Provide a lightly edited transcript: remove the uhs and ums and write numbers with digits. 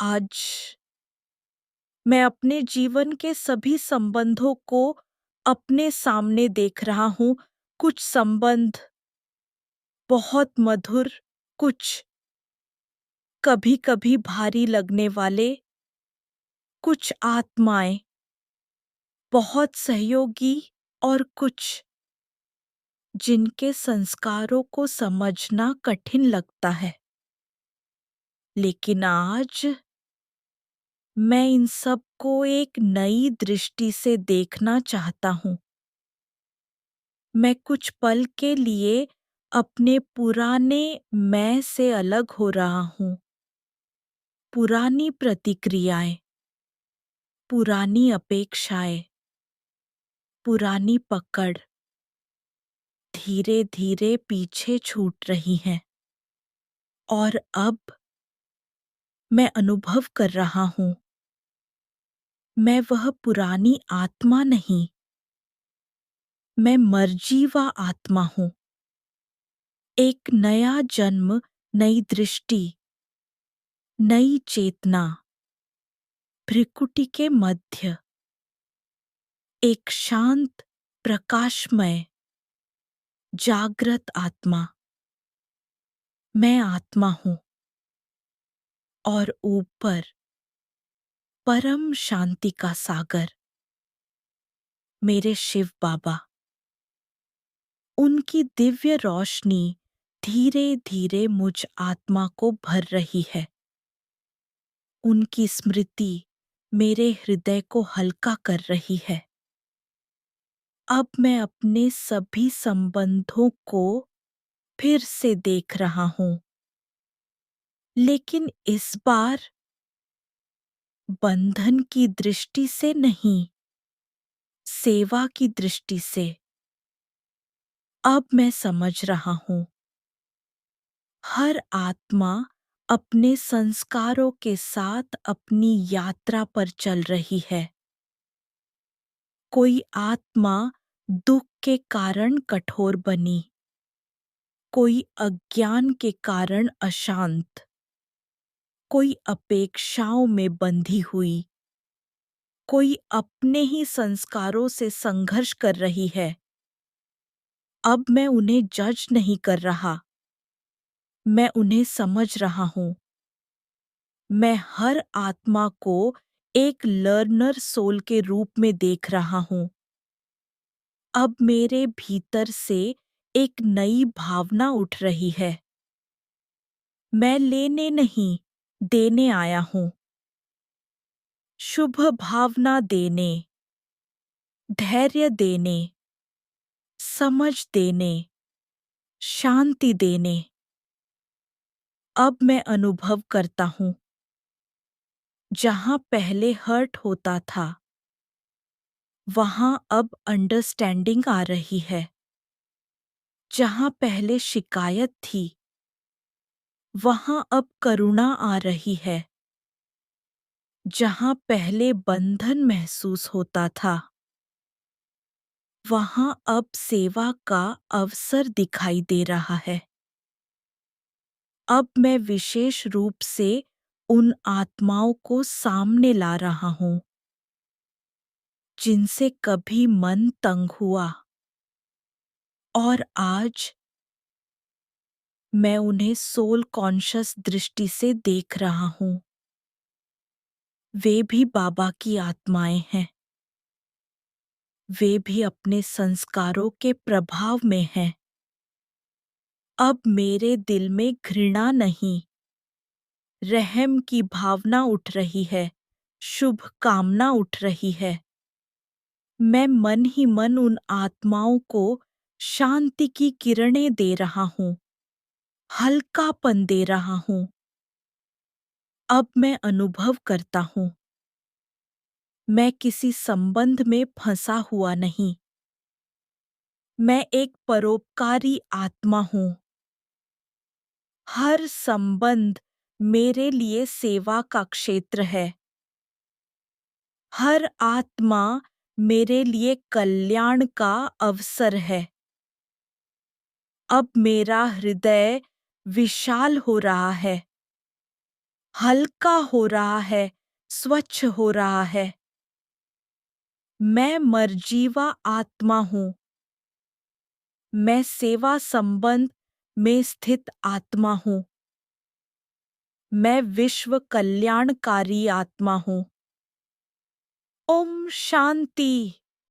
आज मैं अपने जीवन के सभी संबंधों को अपने सामने देख रहा हूँ। कुछ संबंध बहुत मधुर, कुछ कभी-कभी भारी लगने वाले, कुछ आत्माएं बहुत सहयोगी और कुछ जिनके संस्कारों को समझना कठिन लगता है। लेकिन आज मैं इन सब को एक नई दृष्टि से देखना चाहता हूँ। मैं कुछ पल के लिए अपने पुराने मैं से अलग हो रहा हूँ। पुरानी प्रतिक्रियाएं, पुरानी अपेक्षाएं, पुरानी पकड़ धीरे धीरे पीछे छूट रही हैं। और अब मैं अनुभव कर रहा हूँ, मैं वह पुरानी आत्मा नहीं, मैं मरजीवा आत्मा हूँ। एक नया जन्म, नई दृष्टि, नई चेतना, भ्रिकुटी के मध्य एक शांत, प्रकाशमय, जागृत आत्मा। मैं आत्मा हूँ और ऊपर परम शांति का सागर मेरे शिव बाबा। उनकी दिव्य रोशनी धीरे धीरे मुझ आत्मा को भर रही है। उनकी स्मृति मेरे हृदय को हल्का कर रही है। अब मैं अपने सभी संबंधों को फिर से देख रहा हूँ, लेकिन इस बार बंधन की दृष्टि से नहीं, सेवा की दृष्टि से। अब मैं समझ रहा हूँ, हर आत्मा अपने संस्कारों के साथ अपनी यात्रा पर चल रही है। कोई आत्मा दुख के कारण कठोर बनी, कोई अज्ञान के कारण अशांत, कोई अपेक्षाओं में बंधी हुई, कोई अपने ही संस्कारों से संघर्ष कर रही है। अब मैं उन्हें जज नहीं कर रहा, मैं उन्हें समझ रहा हूँ। मैं हर आत्मा को एक लर्नर सोल के रूप में देख रहा हूँ। अब मेरे भीतर से एक नई भावना उठ रही है। मैं लेने नहीं, देने आया हूँ। शुभ भावना देने, धैर्य देने, समझ देने, शांति देने। अब मैं अनुभव करता हूँ, जहाँ पहले हर्ट होता था, वहाँ अब अंडरस्टैंडिंग आ रही है। जहाँ पहले शिकायत थी, वहाँ अब करुणा आ रही है। जहाँ पहले बंधन महसूस होता था, वहाँ अब सेवा का अवसर दिखाई दे रहा है। अब मैं विशेष रूप से उन आत्माओं को सामने ला रहा हूँ, जिनसे कभी मन तंग हुआ, और आज मैं उन्हें सोल कॉन्शियस दृष्टि से देख रहा हूँ। वे भी बाबा की आत्माएं हैं। वे भी अपने संस्कारों के प्रभाव में हैं। अब मेरे दिल में घृणा नहीं, रहम की भावना उठ रही है, शुभ कामना उठ रही है। मैं मन ही मन उन आत्माओं को शांति की किरणें दे रहा हूँ, हल्कापन दे रहा हूँ। अब मैं अनुभव करता हूँ, मैं किसी संबंध में फंसा हुआ नहीं। मैं एक परोपकारी आत्मा हूँ। हर संबंध मेरे लिए सेवा का क्षेत्र है। हर आत्मा मेरे लिए कल्याण का अवसर है। अब मेरा हृदय विशाल हो रहा है। हल्का हो रहा है, स्वच्छ हो रहा है। मैं मरजीवा आत्मा हूँ। मैं सेवा संबंध में स्थित आत्मा हूँ। मैं विश्व कल्याणकारी आत्मा हूँ। ओम शांति।